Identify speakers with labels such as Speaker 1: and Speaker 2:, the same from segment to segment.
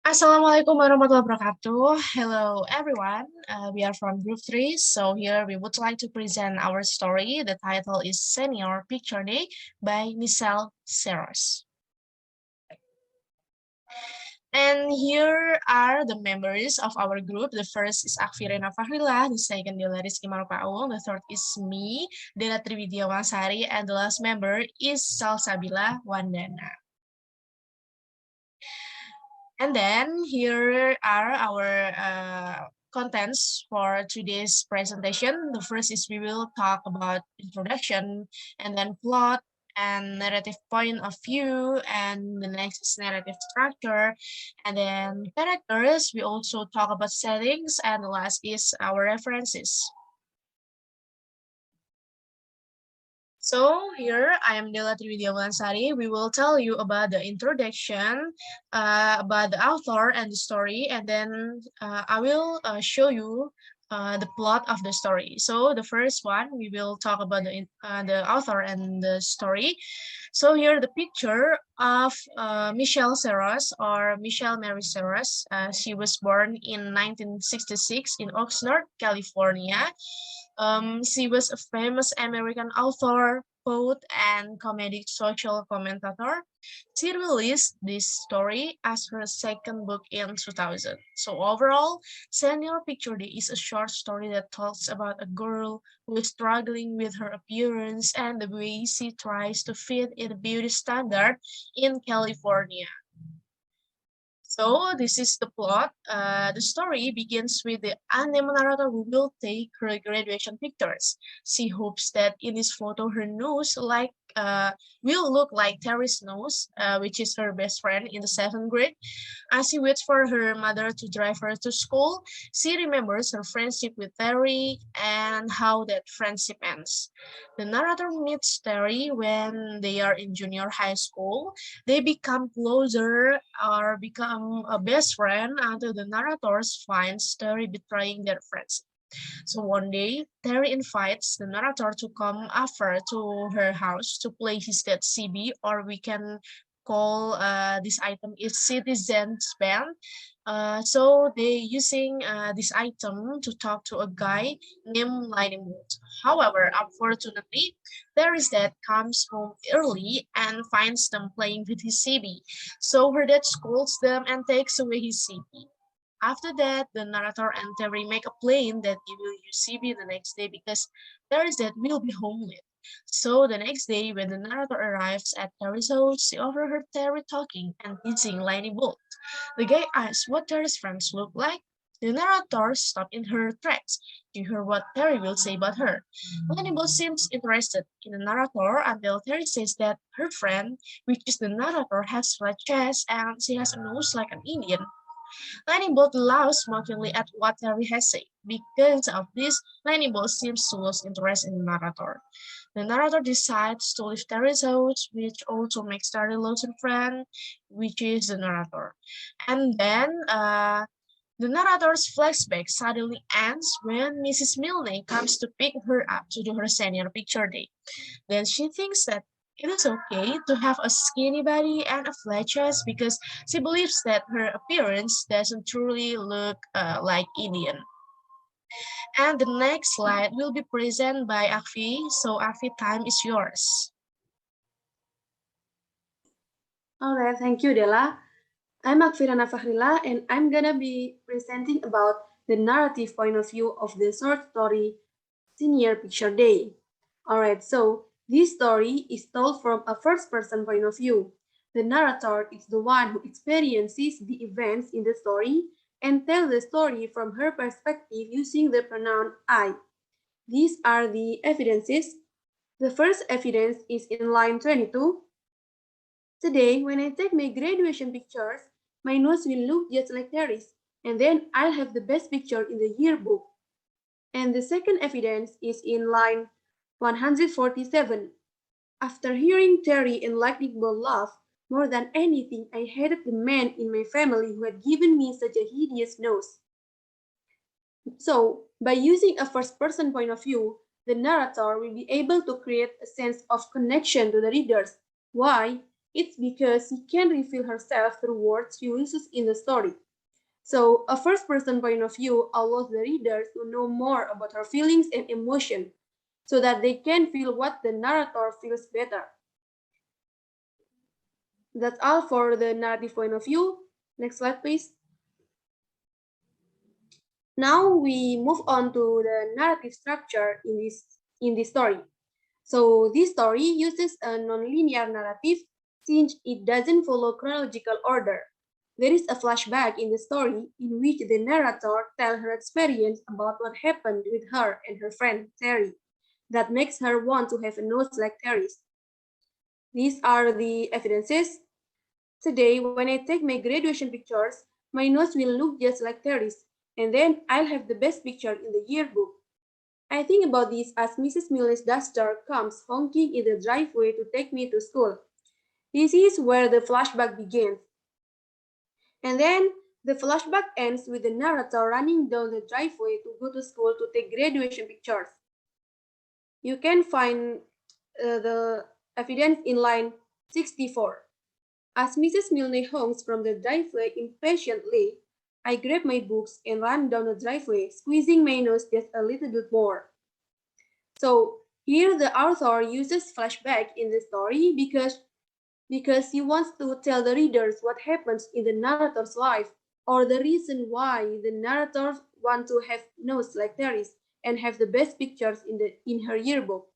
Speaker 1: Assalamualaikum warahmatullahi wabarakatuh. Hello, everyone. We are from Group 3. So here we would like to present our story. The title is Senior Picture Day by Michelle Seros. And here are the members of our group. The first is Agvy, Rena, Fakhrillah. The second Dela Marpaung. The third is me, Dela Tri Widya W.S. And the last member is Salsabila Wandhana. And then here are our contents for today's presentation. The first is we will talk about introduction and then plot and narrative point of view, and the next is narrative structure, and then characters. We also talk about settings, and the last is our references. So here I am Dela Tri Widya W.S. We will tell you about the introduction, about the author and the story, and then I will show you the plot of the story. So the first one, we will talk about the author and the story. So here the picture of Michelle Seros, or Michelle Mary Seros. She was born in 1966 in Oxnard, California. She was a famous American author, poet, and comedic social commentator. She released this story as her second book in 2000. So overall, Senior Picture Day is a short story that talks about a girl who is struggling with her appearance and the way she tries to fit in a beauty standard in California. So this is the plot. The story begins with the unnamed narrator who will take her graduation pictures. She hopes that in this photo her nose will look like Terry's nose, which is her best friend in the 7th grade. As she waits for her mother to drive her to school, she remembers her friendship with Terry and how that friendship ends. The narrator meets Terry when they are in junior high school. They become closer or become a best friend until the narrators finds Terry betraying their friends. So one day, Terry invites the narrator to come over to her house to play his dead CB, or we can call this item is Citizens Band. So they using this item to talk to a guy named Lightning Bolt. However, unfortunately, there is that comes home early and finds them playing with his CB. So her dad scolds them and takes away his CB. After that, the narrator and Terry make a plan that they will use CB the next day because Terry's dad will be home late. So the next day, when the narrator arrives at Terry's house, she overheard Terry talking and teasing Lightning Bolt. The guy asks what Terry's friends look like. The narrator stopped in her tracks to hear what Terry will say about her. Lightning Bolt seems interested in the narrator until Terry says that her friend, which is the narrator, has red chest and she has a nose like an Indian. Lightning Bolt laughs mockingly at what Terry has said. Because of this, Lightning Bolt seems to lose interest in the narrator. The narrator decides to leave Terry's house, which also makes Terry lose a friend, which is the narrator. And then the narrator's flashback suddenly ends when Mrs. Milne comes to pick her up to do her senior picture day. Then she thinks that it is okay to have a skinny body and a flat chest because she believes that her appearance doesn't truly look like Indian. And the next slide will be presented by Agvy. So Agvy, time is yours.
Speaker 2: All right, thank you, Della. I'm Agvy Fakhrillah, and I'm gonna be presenting about the narrative point of view of the short story Senior Picture Day. All right, so this story is told from a first-person point of view. The narrator is the one who experiences the events in the story and tells the story from her perspective using the pronoun I. These are the evidences. The first evidence is in line 22. Today, when I take my graduation pictures, my nose will look just like Terry's, and then I'll have the best picture in the yearbook. And the second evidence is in line 147. After hearing Terry and Lightning Bolt laugh, more than anything, I hated the man in my family who had given me such a hideous nose. So, by using a first-person point of view, the narrator will be able to create a sense of connection to the readers. Why? It's because she can reveal herself through words she uses in the story. So, a first-person point of view allows the readers to know more about her feelings and emotion, so that they can feel what the narrator feels better. That's all for the narrative point of view. Next slide, please. Now we move on to the narrative structure in this story. So this story uses a nonlinear narrative since it doesn't follow chronological order. There is a flashback in the story in which the narrator tells her experience about what happened with her and her friend Terri that makes her want to have a nose like Terry's. These are the evidences. Today, when I take my graduation pictures, my nose will look just like Terry's, and then I'll have the best picture in the yearbook. I think about this as Mrs. Miller's duster comes honking in the driveway to take me to school. This is where the flashback begins. And then the flashback ends with the narrator running down the driveway to go to school to take graduation pictures. You can find the evidence in line 64. As Mrs. Milne honks from the driveway impatiently, I grab my books and run down the driveway, squeezing my nose just a little bit more. So here the author uses flashback in the story because he wants to tell the readers what happens in the narrator's life or the reason why the narrator want to have nose like Terry's and have the best pictures in her yearbook.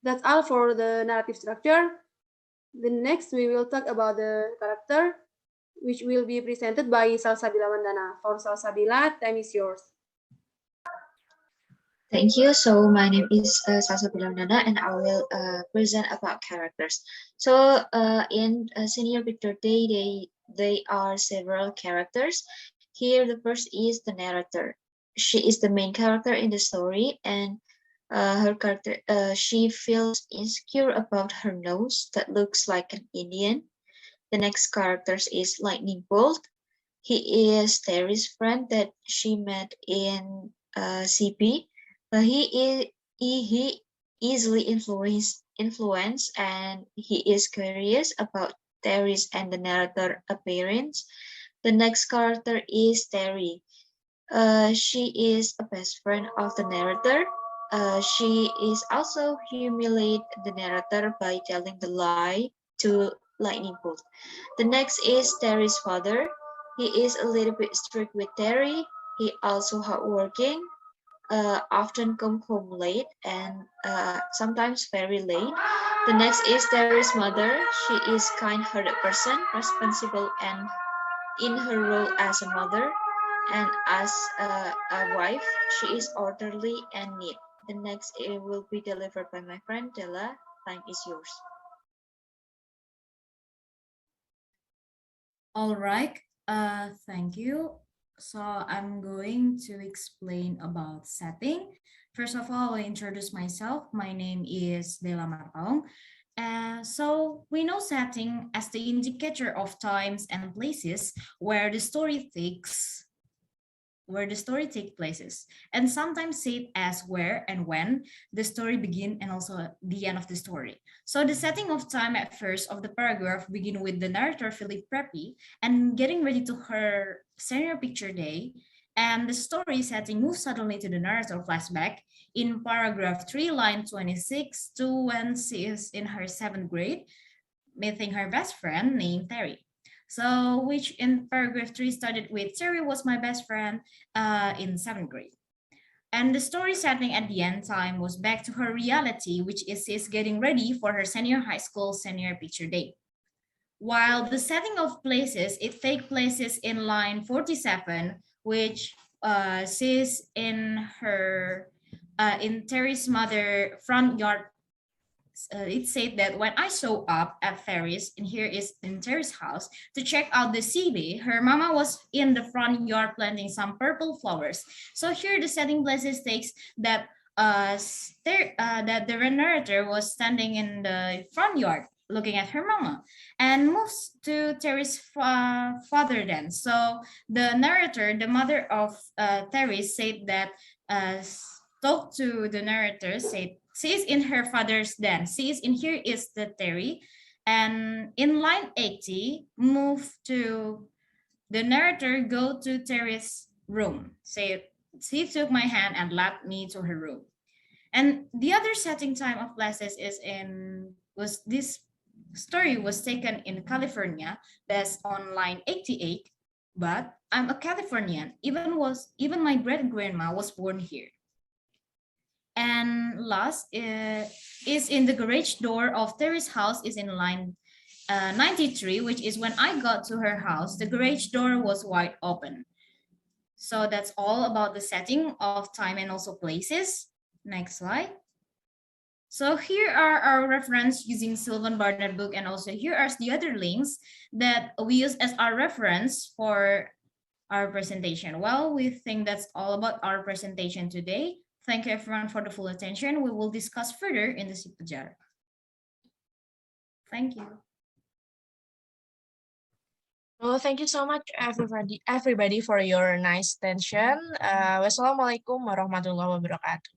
Speaker 2: That's all for the narrative structure. The next we will talk about the character, which will be presented by Salsabila Wandhana. For Salsabila, time is yours.
Speaker 3: Thank you. So my name is Salsabila Wandhana, and I will present about characters. So in Senior Picture Day, they are several characters. Here, the first is the narrator. She is the main character in the story, and her character, she feels insecure about her nose that looks like an Indian. The next character is Lightning Bolt. He is Terry's friend that she met in CP. He easily influenced, and he is curious about Terry's and the narrator appearance. The next character is Terri. She is a best friend of the narrator. She is also humiliate the narrator by telling the lie to Lightning Bolt. The next is Terry's father. He is a little bit strict with Terry. He also hardworking, often come home late and sometimes very late. The next is Terry's mother. She is kind-hearted person, responsible and in her role as a mother, and as a wife, she is orderly and neat. The next it will be delivered by my friend Della. Time is yours.
Speaker 4: All right, thank you. So I'm going to explain about setting. First of all, I introduce myself. My name is Dela Marpaung. So we know setting as the indicator of times and places where the story takes places, and sometimes say it as where and when the story begin and also the end of the story. So the setting of time at first of the paragraph begin with the narrator feeling preppy and getting ready to her senior picture day, and the story setting moves suddenly to the narrator flashback in paragraph 3 line 26 to when she is in her 7th grade meeting her best friend named Terry. So, which in paragraph 3 started with Terry was my best friend in 7th grade. And the story setting at the end time was back to her reality, which is she's getting ready for her senior high school senior picture day. While the setting of places, it takes places in line 47, which she's in her in Terry's mother front yard. It said that when I show up at Ferris, and here is in Terry's house, to check out the CB, her mama was in the front yard planting some purple flowers. So here the setting places takes that that the narrator was standing in the front yard looking at her mama, and moves to Terry's father then. So the narrator, the mother of Terry, said that talked to the narrator, said she is in her father's den. She is in here is the Terry, And in line 80, move to the narrator go to Terry's room. Say, she took my hand and led me to her room. And the other setting time of classes was this story was taken in California based on line 88, but I'm a Californian. Even my great grandma was born here. And last is in the garage door of Terry's house is in line 93, which is when I got to her house, the garage door was wide open. So that's all about the setting of time and also places. Next slide. So here are our reference using Sylvan Barnett book, and also here are the other links that we use as our reference for our presentation. Well, we think that's all about our presentation today. Thank you everyone for the full attention. We will discuss further in the Sipajar. Thank you.
Speaker 1: Well, thank you so much everybody for your nice attention. Wassalamualaikum warahmatullahi wabarakatuh.